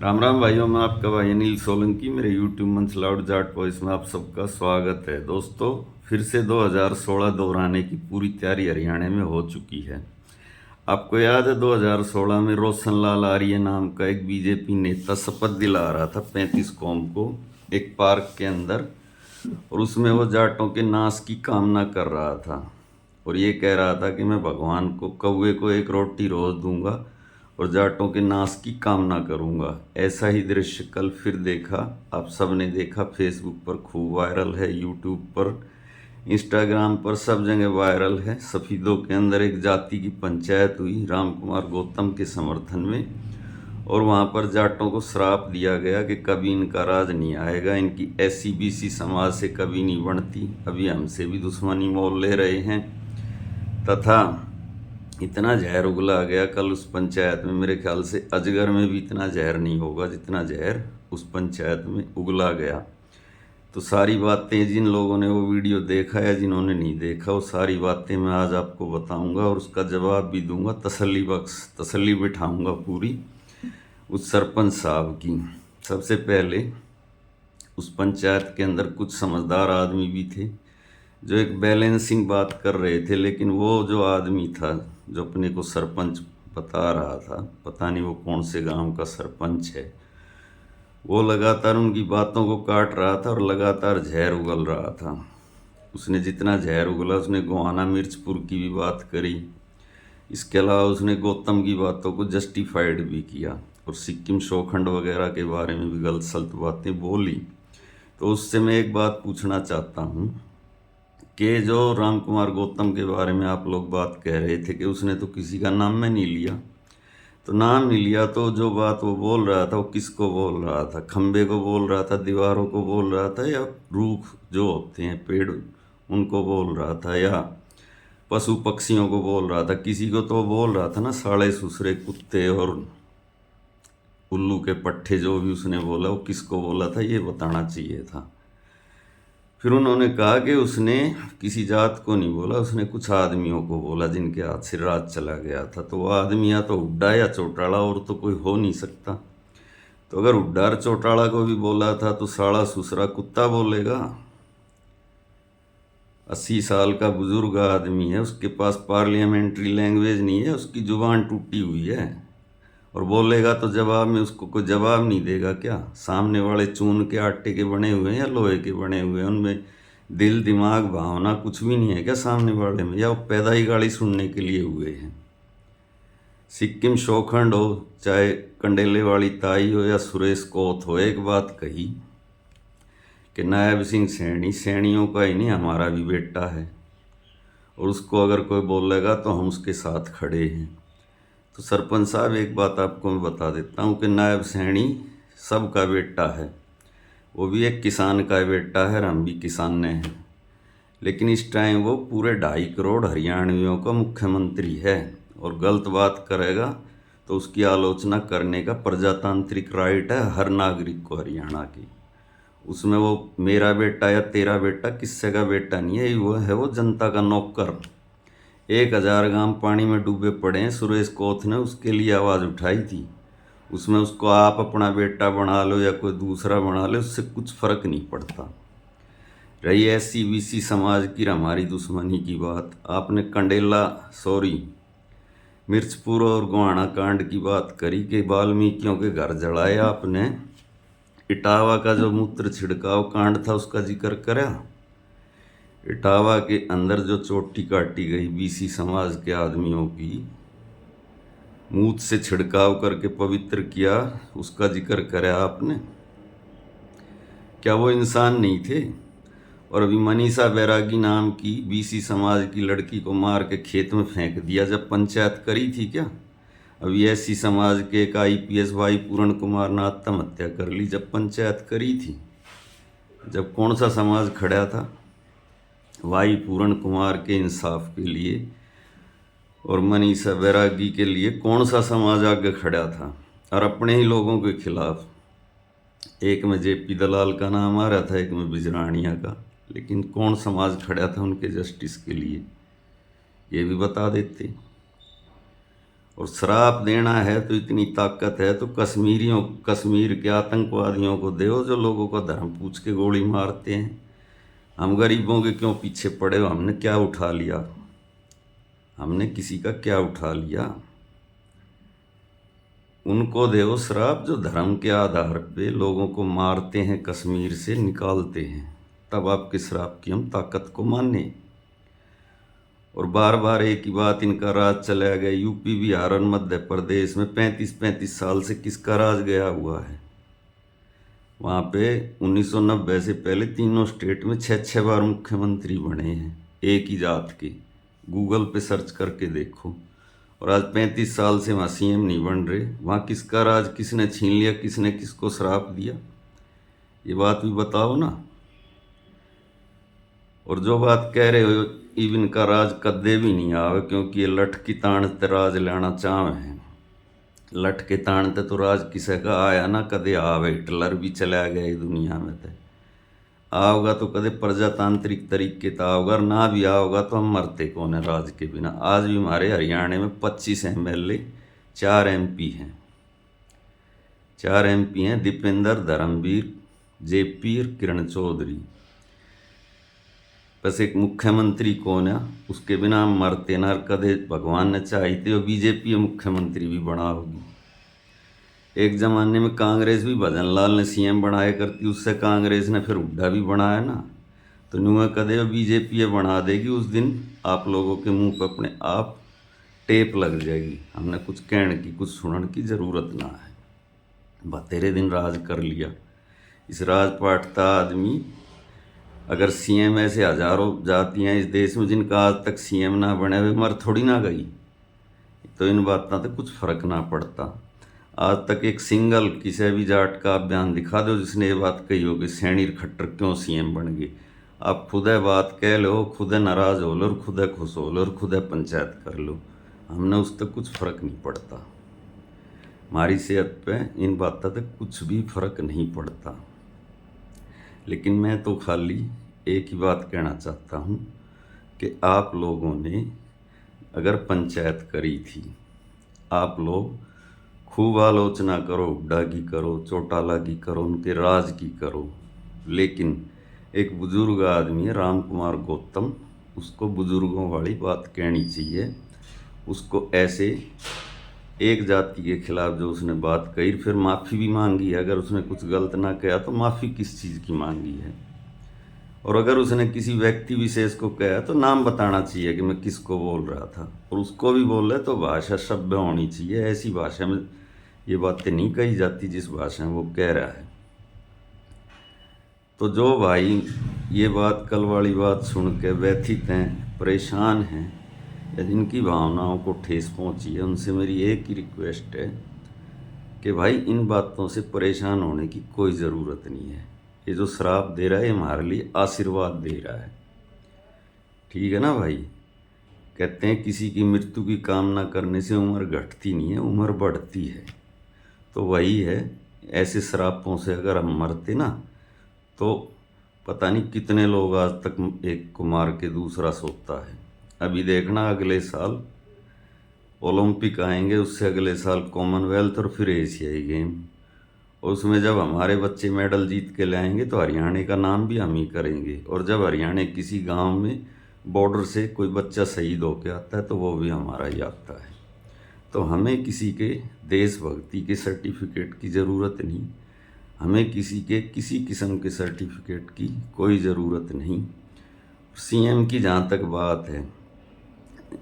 राम राम भाइयों, मैं आपका भाई अनिल सोलंकी। मेरे यूट्यूब मंच लाउड जाट वॉइस में आप सबका स्वागत है। दोस्तों, फिर से 2016 दोहराने की पूरी तैयारी हरियाणा में हो चुकी है। आपको याद है 2016 में रोशन लाल आर्य नाम का एक बीजेपी नेता शपथ दिला रहा था 35 कौम को एक पार्क के अंदर, और उसमें वो जाटों के नाश की कामना कर रहा था और ये कह रहा था कि मैं भगवान को, कौवे को एक रोटी रोज दूंगा और जाटों के नाश की कामना करूंगा। ऐसा ही दृश्य कल फिर देखा, आप सब ने देखा। फेसबुक पर खूब वायरल है, यूट्यूब पर, इंस्टाग्राम पर, सब जगह वायरल है। सफीदों के अंदर एक जाति की पंचायत हुई राम कुमार गौतम के समर्थन में, और वहाँ पर जाटों को श्राप दिया गया कि कभी इनका राज नहीं आएगा, इनकी एससी बीसी समाज से कभी नहीं बनती, अभी हमसे भी दुश्मनी मोल ले रहे हैं। तथा इतना जहर उगला गया कल उस पंचायत में, मेरे ख्याल से अजगर में भी इतना जहर नहीं होगा जितना जहर उस पंचायत में उगला गया। तो सारी बातें, जिन लोगों ने वो वीडियो देखा या जिन्होंने नहीं देखा, वो सारी बातें मैं आज आपको बताऊंगा और उसका जवाब भी दूंगा, तसल्ली बख्श, तसल्ली बिठाऊंगा पूरी उस सरपंच साहब की। सबसे पहले, उस पंचायत के अंदर कुछ समझदार आदमी भी थे जो एक बैलेंसिंग बात कर रहे थे, लेकिन वो जो आदमी था जो अपने को सरपंच बता रहा था, पता नहीं वो कौन से गांव का सरपंच है, वो लगातार उनकी बातों को काट रहा था और लगातार जहर उगल रहा था। उसने जितना जहर उगला, उसने गोहाना मिर्चपुर की भी बात करी, इसके अलावा उसने गौतम की बातों को जस्टिफाइड भी किया और सिक्किम शोखंड वगैरह के बारे में भी गलत सलत बातें बोली। तो उससे मैं एक बात पूछना चाहता हूँ कि जो राम कुमार गौतम के बारे में आप लोग बात कह रहे थे कि उसने तो किसी का नाम में नहीं लिया, तो नाम नहीं लिया तो जो बात वो बोल रहा था वो किसको बोल रहा था? खंबे को बोल रहा था, दीवारों को बोल रहा था, या रूख जो होते हैं पेड़ उनको बोल रहा था, या पशु पक्षियों को बोल रहा था? किसी को तो बोल रहा था ना, साले ससुरे कुत्ते और उल्लू के पट्टे, जो भी उसने बोला वो किसको बोला था ये बताना चाहिए था। फिर उन्होंने कहा कि उसने किसी जात को नहीं बोला, उसने कुछ आदमियों को बोला जिनके हाथ से राज चला गया था। तो वो आदमी या तो हुड्डा या चौटाला, और तो कोई हो नहीं सकता। तो अगर हुड्डा और चौटाला को भी बोला था तो साला सुसरा कुत्ता बोलेगा? 80 साल का बुजुर्ग आदमी है, उसके पास पार्लियामेंट्री लैंग्वेज नहीं है, उसकी जुबान टूटी हुई है, और बोलेगा तो जवाब में उसको कोई जवाब नहीं देगा क्या? सामने वाले चून के आटे के बने हुए हैं या लोहे के बने हुए हैं? उनमें दिल दिमाग भावना कुछ भी नहीं है क्या सामने वाले में? या वो पैदा ही गाली सुनने के लिए हुए हैं? सिक्किम शोखंड हो, चाहे कंडेले वाली ताई हो या सुरेश कोत हो, एक बात कही कि नायब सिंह सैनी सैनियों का ही नहीं हमारा भी बेटा है, और उसको अगर कोई बोलेगा तो हम उसके साथ खड़े हैं। तो सरपंच साहब, एक बात आपको मैं बता देता हूँ कि नायब सैनी सबका बेटा है, वो भी एक किसान का बेटा है और हम भी किसान ने हैं, लेकिन इस टाइम वो पूरे 2.5 करोड़ हरियाणवियों का मुख्यमंत्री है, और गलत बात करेगा तो उसकी आलोचना करने का प्रजातांत्रिक राइट है हर नागरिक को हरियाणा की। उसमें वो मेरा बेटा या तेरा बेटा किससे का बेटा नहीं है, वो है वो जनता का नौकर। 1000 गांव पानी में डूबे पड़े हैं, सुरेश कोथ ने उसके लिए आवाज़ उठाई थी। उसमें उसको आप अपना बेटा बना लो या कोई दूसरा बना लो, उससे कुछ फ़र्क नहीं पड़ता। रही एससी बीसी समाज की हमारी दुश्मनी की बात, आपने कंडेला मिर्चपुर और गोहाना कांड की बात करी कि वाल्मीकियों के घर जलाए आपने। इटावा का जो मूत्र छिड़काव कांड था उसका जिक्र करा। इटावा के अंदर जो चोटी काटी गई बीसी समाज के आदमियों की, मूत से छिड़काव करके पवित्र किया, उसका जिक्र करा आपने। क्या वो इंसान नहीं थे? और अभी मनीषा बैरागी नाम की बीसी समाज की लड़की को मार के खेत में फेंक दिया जब पंचायत करी थी क्या? अभी एससी समाज के एक आईपीएस भाई पूरण कुमार ने आत्महत्या कर ली जब पंचायत करी थी। जब कौन सा समाज खड़ा था भाई पूरण कुमार के इंसाफ के लिए और मनीषा बैरागी के लिए? कौन सा समाज आगे खड़ा था? और अपने ही लोगों के खिलाफ। एक में जेपी दलाल का नाम आ रहा था, एक में बिजरानिया का, लेकिन कौन समाज खड़ा था उनके जस्टिस के लिए, ये भी बता देते। और श्राप देना है तो इतनी ताकत है तो कश्मीर के आतंकवादियों को दो जो लोगों को धर्म पूछ के गोली मारते हैं। हम गरीबों के क्यों पीछे पड़े हो? हमने क्या उठा लिया? हमने किसी का क्या उठा लिया? उनको दो श्राप जो धर्म के आधार पे लोगों को मारते हैं, कश्मीर से निकालते हैं। तब आपके श्राप की हम ताकत को माने। और बार बार एक ही बात, इनका राज चला गया। यूपी, बिहार और मध्य प्रदेश में 35-35 साल से किसका राज गया हुआ है? वहाँ पे 1990 से पहले तीनों स्टेट में 6-6 बार मुख्यमंत्री बने हैं एक ही जात के। गूगल पे सर्च करके देखो। और आज 35 साल से वहाँ सीएम नहीं बन रहे। वहाँ किसका राज किसने छीन लिया? किसने किसको श्राप दिया? ये बात भी बताओ ना। और जो बात कह रहे हो इवन का राज कदे भी नहीं आवे, क्योंकि ये लठ की ताण ते राज लेना चाह है। लठ के ताण ते तो राज किसे का आया ना कदे आवे। हिटलर भी चला गया दुनिया में, ते आओगा तो कदे प्रजातांत्रिक तरीके तो आओगा, ना भी आओगा तो हम मरते कौन है राज के बिना। आज भी हमारे हरियाणा में 25 MLA, 4 MP हैं। 4 MP हैं, दीपेंद्र, धर्मवीर, JP और किरण चौधरी। बस एक मुख्यमंत्री कौन है, उसके बिना हम मरते ना। कदे भगवान ने चाहते हो बीजेपी मुख्यमंत्री भी बना होगी। एक ज़माने में कांग्रेस भी भजन लाल ने CM बनाया करती, उससे कांग्रेस ने फिर हुड्डा भी बनाया ना। तो नुआ कदे बीजेपी बना देगी, उस दिन आप लोगों के मुंह पर अपने आप टेप लग जाएगी। हमने कुछ कहने की, कुछ सुनने की ज़रूरत ना है। बतेरे दिन राज कर लिया। इस राजपाटता आदमी, अगर CM ऐसे हजारों जातियाँ इस देश में जिनका आज तक CM ना बने हुए मर थोड़ी ना गई, तो इन बातों से कुछ फर्क ना पड़ता। आज तक एक सिंगल किसी भी जाट का बयान दिखा दो जिसने ये बात कही हो कि सैनी खट्टर क्यों CM बन गए। आप खुद बात कह लो, खुद नाराज हो लो और खुद खुश हो लो और खुद पंचायत कर लो। हमने उस तक कुछ फर्क नहीं पड़ता। हमारी सेहत पे इन बातों तक कुछ भी फर्क नहीं पड़ता। लेकिन मैं तो खाली एक ही बात कहना चाहता हूँ कि आप लोगों ने अगर पंचायत करी थी, आप लोग खूब आलोचना करो, हुड्डा की करो, चौटाला की करो, उनके राज की करो, लेकिन एक बुजुर्ग आदमी है राम कुमार गौतम, उसको बुजुर्गों वाली बात कहनी चाहिए। उसको ऐसे एक जाति के खिलाफ जो उसने बात कही, फिर माफ़ी भी मांगी है। अगर उसने कुछ गलत ना किया तो माफ़ी किस चीज़ की मांगी है? और अगर उसने किसी व्यक्ति विशेष को कहा तो नाम बताना चाहिए कि मैं किसको बोल रहा था। और उसको भी बोल रहे तो भाषा सभ्य होनी चाहिए। ऐसी भाषा में ये बातें नहीं कही जाती जिस भाषा में वो कह रहा है। तो जो भाई ये बात कल वाली बात सुन के व्यथित हैं, परेशान हैं, या जिनकी भावनाओं को ठेस पहुंची है, उनसे मेरी एक ही रिक्वेस्ट है कि भाई इन बातों से परेशान होने की कोई ज़रूरत नहीं है। ये जो श्राप दे रहा है ये हमारे लिए आशीर्वाद दे रहा है, ठीक है ना भाई। कहते हैं किसी की मृत्यु की कामना करने से उम्र घटती नहीं है, उम्र बढ़ती है। तो वही है, ऐसे श्रापों से अगर हम मरते ना तो पता नहीं कितने लोग आज तक एक को मार के दूसरा सोता है। अभी देखना अगले साल ओलंपिक आएंगे, उससे अगले साल कॉमनवेल्थ और फिर एशियाई गेम। और उसमें जब हमारे बच्चे मेडल जीत के लाएंगे तो हरियाणा का नाम भी हम ही करेंगे। और जब हरियाणा किसी गांव में बॉर्डर से कोई बच्चा शहीद होकर आता है तो वो भी हमारा ही आता है। तो हमें किसी के देशभक्ति के सर्टिफिकेट की ज़रूरत नहीं, हमें किसी के किसी किस्म के सर्टिफिकेट की कोई ज़रूरत नहीं। CM की जहाँ तक बात है,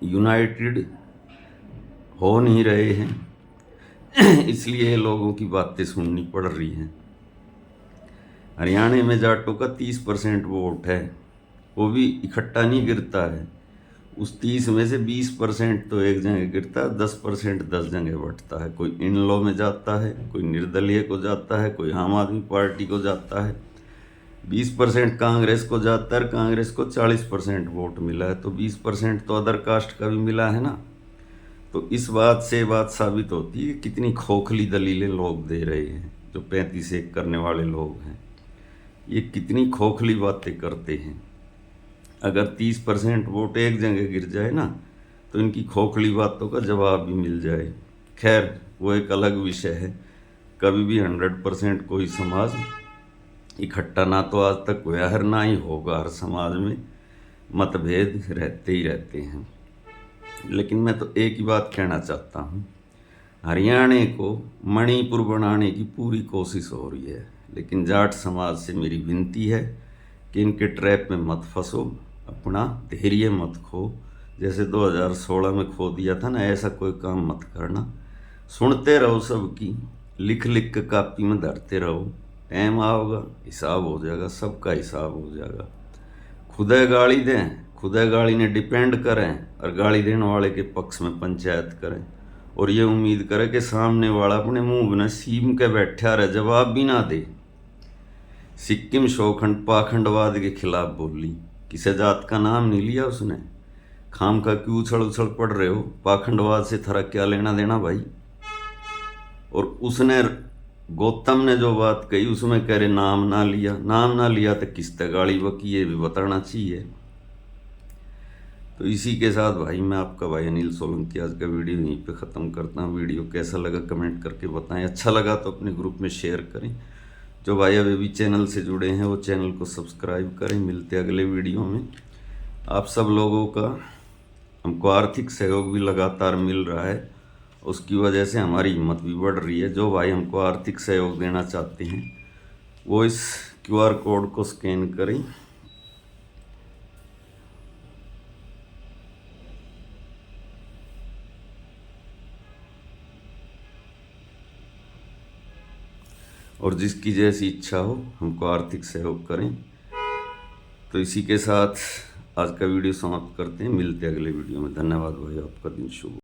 यूनाइटेड हो नहीं रहे हैं इसलिए लोगों की बातें सुननी पड़ रही हैं। हरियाणा में जाटों का 30% वोट है, वो भी इकट्ठा नहीं गिरता है। उस 30 में से 20% तो एक जगह गिरता है, 10% 10 जगह बंटता है। कोई इन लॉ में जाता है, कोई निर्दलीय को जाता है, कोई आम आदमी पार्टी को जाता है। 20% कांग्रेस को जाता है, कांग्रेस को 40% वोट मिला है, तो 20% तो अदर कास्ट का भी मिला है ना। तो इस बात से बात साबित होती है कितनी खोखली दलीलें लोग दे रहे हैं। जो 35-1 करने वाले लोग हैं ये कितनी खोखली बातें करते हैं। अगर 30% वोट एक जगह गिर जाए ना तो इनकी खोखली बातों का जवाब भी मिल जाए। खैर वो एक अलग विषय है। कभी भी 100% कोई समाज इकट्ठा ना तो आज तक हुआ है, ना ही होगा। हर समाज में मतभेद रहते ही रहते हैं। लेकिन मैं तो एक ही बात कहना चाहता हूँ, हरियाणा को मणिपुर बनाने की पूरी कोशिश हो रही है, लेकिन जाट समाज से मेरी विनती है कि इनके ट्रैप में मत फंसो, अपना धैर्य मत खो। जैसे 2016 में खो दिया था ना, ऐसा कोई काम मत करना। सुनते रहो सबकी, लिख लिख के कापी में धरते रहो। टाइम आओगा, हिसाब हो जाएगा, सबका हिसाब हो जाएगा। खुदे गाली दें, खुदे गाली ने डिपेंड करें और गाली देने वाले के पक्ष में पंचायत करें, और ये उम्मीद करें कि सामने वाला अपने मुंह में सीम के बैठा रहे, जवाब भी ना दे। सिक्किम शोखंड पाखंडवाद के खिलाफ बोली, किसी जात का नाम नहीं लिया उसने। खाम का क्यों उछल उछल पड़ रहे हो? पाखंडवाद से थारा क्या लेना देना भाई? और उसने, गौतम ने जो बात कही उसमें कह रहे नाम ना लिया, नाम ना लिया तो किस तरह गाली बकी, ये भी बताना चाहिए। तो इसी के साथ भाई मैं आपका भाई अनिल सोलंकी आज का वीडियो यहीं पे ख़त्म करता हूँ। वीडियो कैसा लगा कमेंट करके बताएं, अच्छा लगा तो अपने ग्रुप में शेयर करें। जो भाई अभी भी चैनल से जुड़े हैं वो चैनल को सब्सक्राइब करें। मिलते अगले वीडियो में। आप सब लोगों का हमको आर्थिक सहयोग भी लगातार मिल रहा है, उसकी वजह से हमारी हिम्मत भी बढ़ रही है। जो भाई हमको आर्थिक सहयोग देना चाहते हैं वो इस QR कोड को स्कैन करें और जिसकी जैसी इच्छा हो हमको आर्थिक सहयोग करें। तो इसी के साथ आज का वीडियो समाप्त करते हैं। मिलते हैं अगले वीडियो में। धन्यवाद भाई, आपका दिन शुभ हो।